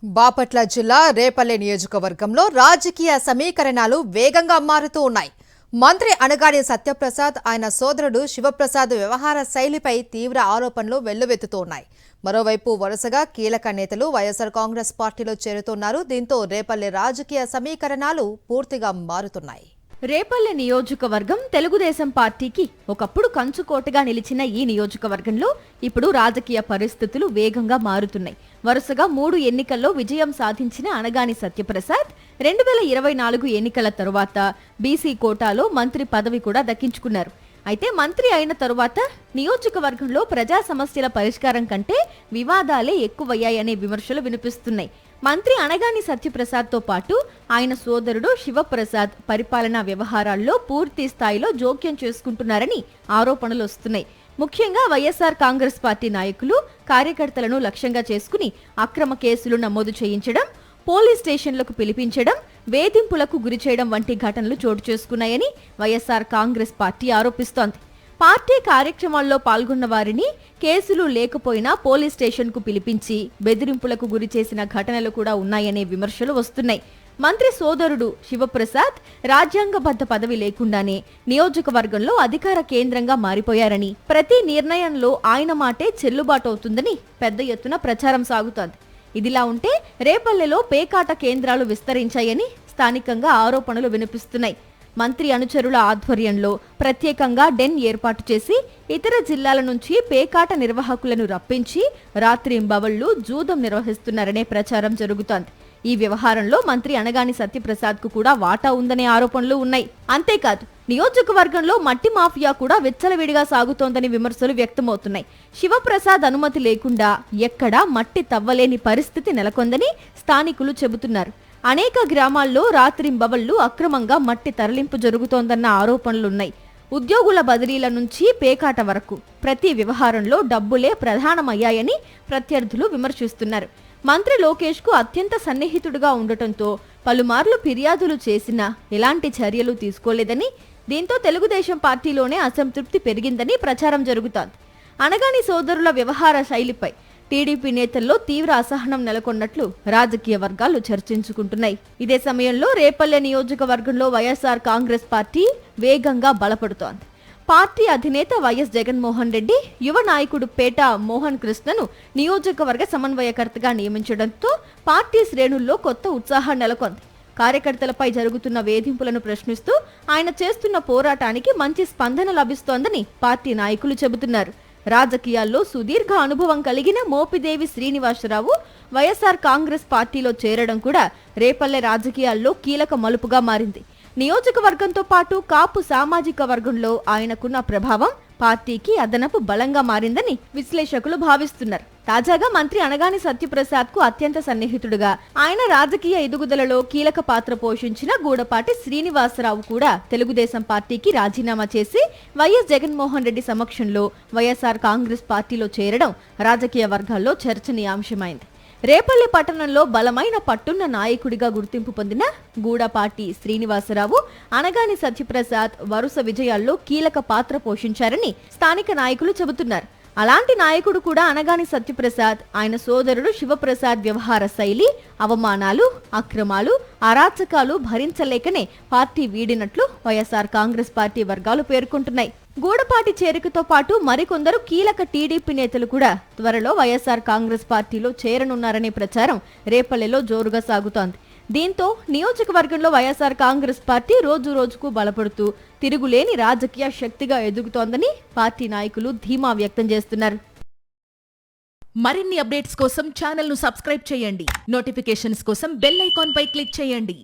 బాపట్ల జిల్లా రేపల్లె నియోజకవర్గంలో రాజకీయ సమీకరణాలు వేగంగా మారుతూ ఉన్నాయి. మంత్రి అనగాని సత్యప్రసాద్ ఆయన సోదరుడు శివప్రసాద్ వ్యవహార శైలిపై తీవ్ర ఆరోపణలు వెల్లువెత్తుతూ ఉన్నాయి. మరోవైపు వరుసగా కీలక నేతలు వైఎస్ఆర్ కాంగ్రెస్ పార్టీలో చేరుతున్నారు. దీంతో రేపల్లె రాజకీయ సమీకరణాలు పూర్తిగా మారుతున్నాయి. రేపల్లె నియోజకవర్గం తెలుగుదేశం పార్టీకి ఒకప్పుడు కంచుకోటగా నిలిచిన ఈ నియోజకవర్గంలో ఇప్పుడు రాజకీయ పరిస్థితులు వేగంగా మారుతున్నాయి. వరుసగా 3 ఎన్నికల్లో విజయం సాధించిన అనగాని సత్యప్రసాద్ 2024 ఎన్నికల తరువాత బీసీ కోటాలో మంత్రి పదవి కూడా దక్కించుకున్నారు. అయితే మంత్రి అయిన తరువాత నియోజకవర్గంలో ప్రజా సమస్యల పరిష్కారం కంటే వివాదాలే ఎక్కువయ్యాయనే విమర్శలు వినిపిస్తున్నాయి. మంత్రి అనగాని సత్యప్రసాద్తో పాటు ఆయన సోదరుడు శివప్రసాద్ పరిపాలనా వ్యవహారాల్లో పూర్తి స్థాయిలో జోక్యం చేసుకుంటున్నారని ఆరోపణలు వస్తున్నాయి. ముఖ్యంగా వైఎస్ఆర్ కాంగ్రెస్ పార్టీ నాయకులు కార్యకర్తలను లక్ష్యంగా చేసుకుని అక్రమ కేసులు నమోదు చేయించడం, పోలీస్ స్టేషన్లకు పిలిపించడం, వేధింపులకు గురిచేయడం వంటి ఘటనలు చోటు చేసుకున్నాయని వైఎస్ఆర్ కాంగ్రెస్ పార్టీ ఆరోపిస్తోంది. పార్టీ కార్యక్రమాల్లో పాల్గొన్న వారిని కేసులు లేకపోయినా పోలీస్ స్టేషన్కు పిలిపించి బెదిరింపులకు గురి చేసిన ఘటనలు కూడా ఉన్నాయనే విమర్శలు వస్తున్నాయి. మంత్రి సోదరుడు శివప్రసాద్ రాజ్యాంగబద్ధ పదవి లేకుండానే నియోజకవర్గంలో అధికార కేంద్రంగా మారిపోయారని, ప్రతి నిర్ణయంలో ఆయన మాటే చెల్లుబాటు అవుతుందని పెద్ద ఎత్తున ప్రచారం సాగుతోంది. ఇదిలా ఉంటే రేపల్లెలో పేకాట కేంద్రాలు విస్తరించాయని స్థానికంగా ఆరోపణలు వినిపిస్తున్నాయి. మంత్రి అనుచరుల ఆధ్వర్యంలో ప్రత్యేకంగా డెన్ ఏర్పాటు చేసి ఇతర జిల్లాల నుంచి పేకాట నిర్వాహకులను రప్పించి రాత్రింబవళ్లు జూదం నిర్వహిస్తున్నారనే ప్రచారం జరుగుతోంది. ఈ వ్యవహారంలో మంత్రి అనగాని సత్యప్రసాద్ కు కూడా వాటా ఉందనే ఆరోపణలు ఉన్నాయి. అంతేకాదు నియోజకవర్గంలో మట్టి మాఫియా కూడా విచ్చలవిడిగా సాగుతోందని విమర్శలు వ్యక్తమవుతున్నాయి. శివప్రసాద్ అనుమతి లేకుండా ఎక్కడా మట్టి తవ్వలేని పరిస్థితి నెలకొందని స్థానికులు చెబుతున్నారు. అనేక గ్రామాల్లో రాత్రింబవళ్లు అక్రమంగా మట్టి తరలింపు జరుగుతోందన్న ఆరోపణలున్నాయి. ఉద్యోగుల బదిలీల నుంచి పేకాట వరకు ప్రతి వ్యవహారంలో డబ్బులే ప్రధానమయ్యాయని ప్రత్యర్థులు విమర్శిస్తున్నారు. మంత్రి లోకేష్ కు అత్యంత సన్నిహితుడుగా ఉండటంతో పలుమార్లు ఫిర్యాదులు చేసినా ఎలాంటి చర్యలు తీసుకోలేదని, దీంతో తెలుగుదేశం పార్టీలోనే అసంతృప్తి పెరిగిందని ప్రచారం జరుగుతోంది. అనగాని సోదరుల వ్యవహార శైలిపై టీడీపీ నేతల్లో తీవ్ర అసహనం నెలకొన్నట్లు రాజకీయ వర్గాలు చర్చించుకుంటున్నాయి. ఇదే సమయంలో రేపల్లె నియోజకవర్గంలో వైఎస్ఆర్ కాంగ్రెస్ పార్టీ వేగంగా బలపడుతోంది. పార్టీ అధినేత వైఎస్ జగన్మోహన్ రెడ్డి యువ నాయకుడు పేట మోహన్ కృష్ణను నియోజకవర్గ సమన్వయకర్తగా నియమించడంతో పార్టీ శ్రేణుల్లో కొత్త ఉత్సాహం నెలకొంది. కార్యకర్తలపై జరుగుతున్న వేధింపులను ప్రశ్నిస్తూ ఆయన చేస్తున్న పోరాటానికి మంచి స్పందన లభిస్తోందని పార్టీ నాయకులు చెబుతున్నారు. రాజకీయాల్లో సుదీర్ఘ అనుభవం కలిగిన మోపిదేవి శ్రీనివాసరావు వైఎస్ఆర్ కాంగ్రెస్ పార్టీలో చేరడం కూడా రేపల్లె రాజకీయాల్లో కీలక మలుపుగా మారింది. నియోజకవర్గంతో పాటు కాపు సామాజిక వర్గంలో ఆయనకున్న ప్రభావం పార్టీకి అదనపు బలంగా మారిందని విశ్లేషకులు భావిస్తున్నారు. తాజాగా మంత్రి అనగాని సత్యప్రసాద్ కు అత్యంత సన్నిహితుడుగా, ఆయన రాజకీయ ఎదుగుదలలో కీలక పాత్ర పోషించిన గూడపాటి శ్రీనివాసరావు కూడా తెలుగుదేశం పార్టీకి రాజీనామా చేసి వైఎస్ జగన్మోహన్ రెడ్డి సమక్షంలో వైఎస్ఆర్ కాంగ్రెస్ పార్టీలో చేరడం రాజకీయ వర్గాల్లో చర్చనీయాంశమైంది. రేపల్లె పట్టణంలో బలమైన పట్టున్న నాయకుడిగా గుర్తింపు పొందిన గూడపాటి శ్రీనివాసరావు, అనగాని సత్యప్రసాద్ వరుస విజయాల్లో కీలక పాత్ర పోషించారని స్థానిక నాయకులు చెబుతున్నారు. అలాంటి నాయకుడు కూడా అనగాని సత్యప్రసాద్, ఆయన సోదరుడు శివప్రసాద్ వ్యవహార శైలి, అవమానాలు, అక్రమాలు, అరాచకాలు భరించలేకనే పార్టీ వీడినట్లు వైఎస్ఆర్ కాంగ్రెస్ పార్టీ వర్గాలు పేర్కొంటున్నాయి. గూడపాటి చేరికతో పాటు మరికొందరు కీలక టీడీపీ నేతలు కూడా త్వరలో వైఎస్ఆర్ కాంగ్రెస్ పార్టీలో చేరనున్నారనే ప్రచారం రేపల్లెలో జోరుగా సాగుతోంది. దీంతో నియోజకవర్గంలో వైఎస్ఆర్ కాంగ్రెస్ పార్టీ రోజు రోజుకు బలపడుతూ తిరుగులేని రాజకీయ శక్తిగా ఎదుగుతోందని పార్టీ నాయకులు ధీమా వ్యక్తం చేస్తున్నారు. మరిన్ని అప్డేట్స్ కోసం ఛానల్ ను సబ్స్క్రైబ్ చేయండి. నోటిఫికేషన్స్ కోసం బెల్ ఐకాన్ పై క్లిక్ చేయండి.